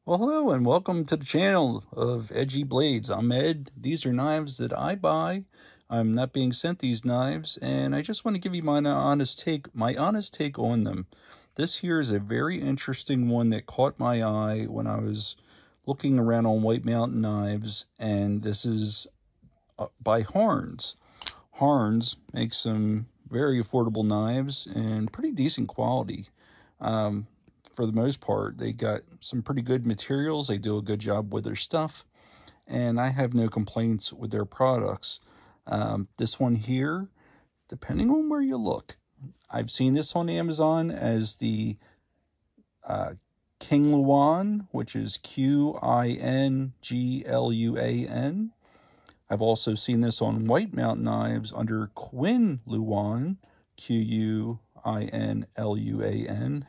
Well, hello and welcome to the channel of Edgy Blades. I'm Ed. These are knives that I buy. I'm not being sent these knives, and I just want to give you my honest take on them. This here is a very interesting one that caught my eye when I was looking around on White Mountain Knives, and this is by Harnds. Harnds makes some very affordable knives and pretty decent quality. For the most part, they got some pretty good materials. They do a good job with their stuff, and I have no complaints with their products. This one here, depending on where you look, I've seen this on Amazon as the Qingluan, which is Qingluan. I've also seen this on White Mountain Knives under Quinluan, Quinluan,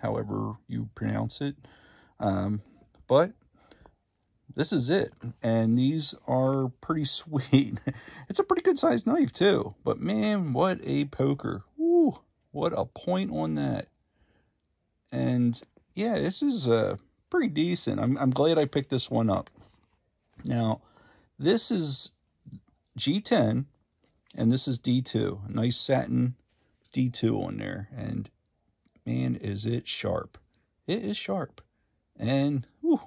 however you pronounce it. But this is it, and these are pretty sweet. It's a pretty good sized knife too, but man, what a poker. Ooh, what a point on that. And yeah, this is pretty decent. I'm glad I picked this one up. Now, this is G10, and this is D2. Nice Satin D2 on there, and man, is it sharp. It is sharp, and whew,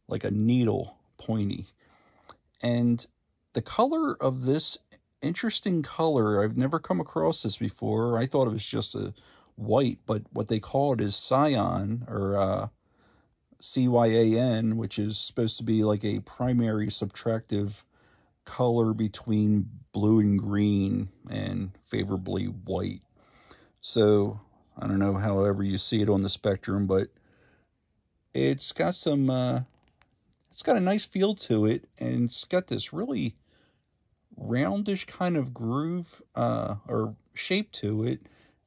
like a needle, pointy. And the color of this, interesting color, I've never come across this before. I thought it was just a white, but what they call it is cyan, or Cyan, which is supposed to be like a primary subtractive color between blue and green, and favorably white. So I don't know however you see it on the spectrum, but it's got some it's got a nice feel to it, and it's got this really roundish kind of groove or shape to it,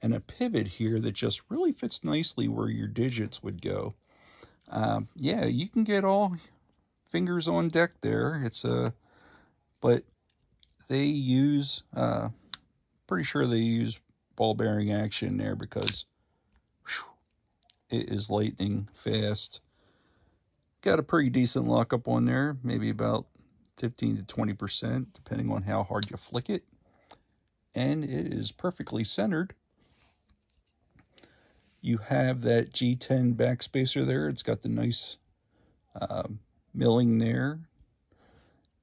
and a pivot here that just really fits nicely where your digits would go. Yeah, you can get all fingers on deck there. It's but they use pretty sure they use ball bearing action there, because whew, it is lightning fast. Got a pretty decent lockup on there, maybe about 15 to 20%, depending on how hard you flick it. And it is perfectly centered. You have that G10 backspacer there. It's got the nice milling there.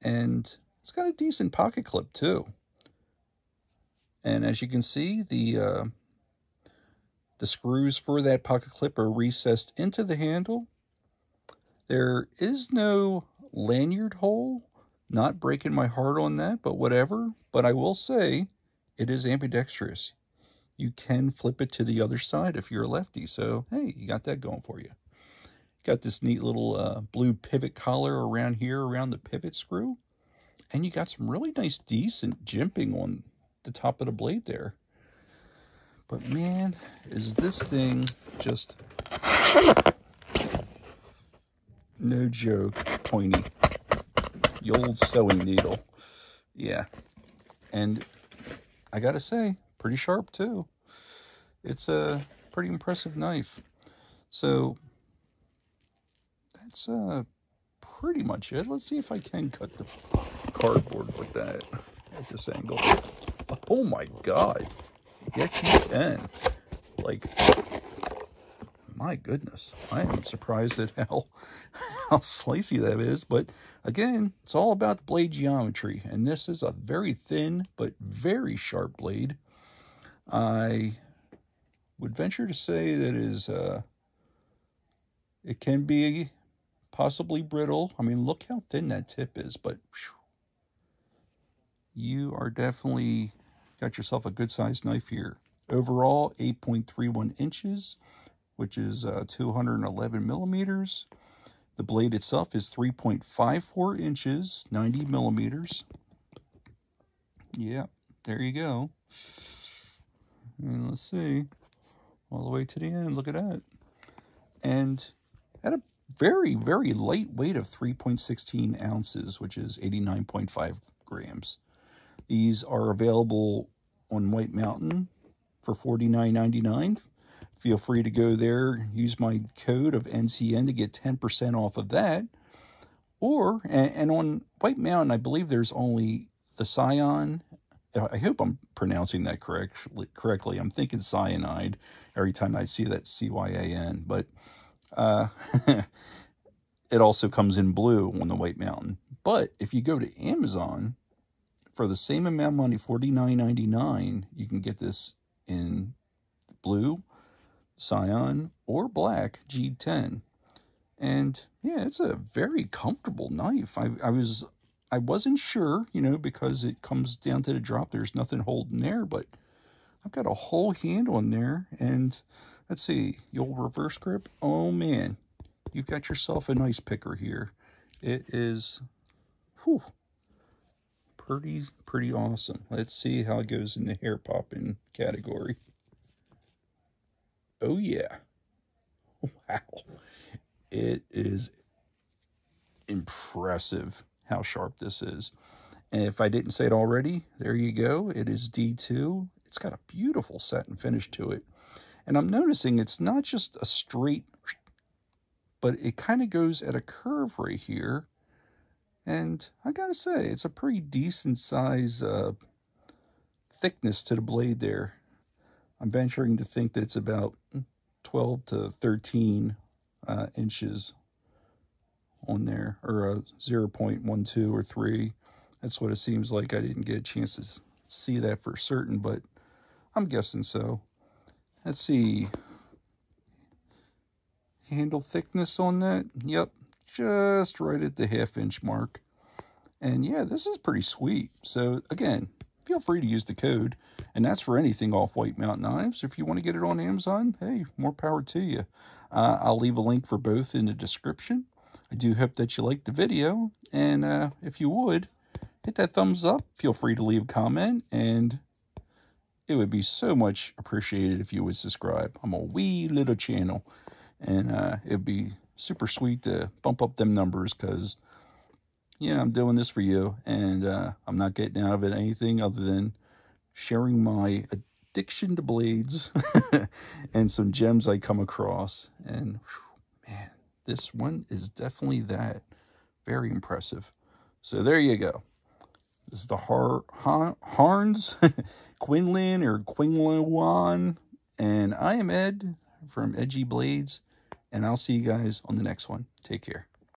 And it's got a decent pocket clip too. And as you can see, the screws for that pocket clip are recessed into the handle. There is no lanyard hole. Not breaking my heart on that, but whatever. But I will say, it is ambidextrous. You can flip it to the other side if you're a lefty. So, hey, you got that going for you. Got this neat little blue pivot collar around here, around the pivot screw. And you got some really nice, decent jimping on the top of the blade there. But man, is this thing just no joke pointy. The old sewing needle. Yeah. And I gotta say, pretty sharp too. It's a pretty impressive knife. So that's pretty much it. Let's see if I can cut the cardboard with that at this angle. Oh my god. Yes, you can. Like, my goodness. I am surprised at how slicey that is. But again, it's all about the blade geometry. And this is a very thin but very sharp blade. I would venture to say that it can be possibly brittle. I mean, look how thin that tip is. But whew, you are definitely got yourself a good sized knife here. Overall, 8.31 inches, which is 211 millimeters. The blade itself is 3.54 inches, 90 millimeters. Yeah, there you go. And let's see, all the way to the end, look at that. And at a very, very light weight of 3.16 ounces, which is 89.5 grams. These are available on White Mountain for $49.99. Feel free to go there, use my code of NCN to get 10% off of that. Or, and on White Mountain, I believe there's only the Cyan. I hope I'm pronouncing that correctly. I'm thinking cyanide every time I see that CYAN. But it also comes in blue on the White Mountain. But if you go to Amazon, for the same amount of money, $49.99, you can get this in blue, cyan, or black G10. And yeah, it's a very comfortable knife. I wasn't sure, you know, because it comes down to the drop. There's nothing holding there, but I've got a whole hand on there. And let's see, the old reverse grip. Oh man, you've got yourself a nice picker here. It is, whew, pretty awesome. Let's see how it goes in the hair popping category. Oh yeah. Wow. It is impressive how sharp this is. And if I didn't say it already, there you go. It is D2. It's got a beautiful satin finish to it. And I'm noticing it's not just a straight, but it kind of goes at a curve right here. And I gotta say, it's a pretty decent size thickness to the blade there. I'm venturing to think that it's about 12 to 13 inches on there, or 0.12 or 3. That's what it seems like. I didn't get a chance to see that for certain, but I'm guessing so. Let's see. Handle thickness on that. Yep, just right at the ½ inch mark. And yeah, this is pretty sweet. So again, feel free to use the code. And that's for anything off White Mountain Knives. If you want to get it on Amazon, hey, more power to you. I'll leave a link for both in the description. I do hope that you liked the video. And if you would, hit that thumbs up. Feel free to leave a comment. And it would be so much appreciated if you would subscribe. I'm a wee little channel. And it'd be super sweet to bump up them numbers because, you know, I'm doing this for you. And I'm not getting out of it anything other than sharing my addiction to blades and some gems I come across. And whew, man, this one is definitely that. Very impressive. So there you go. This is the Harnds Qingluan or Quinluan. And I am Ed from Edgy Blades. And I'll see you guys on the next one. Take care.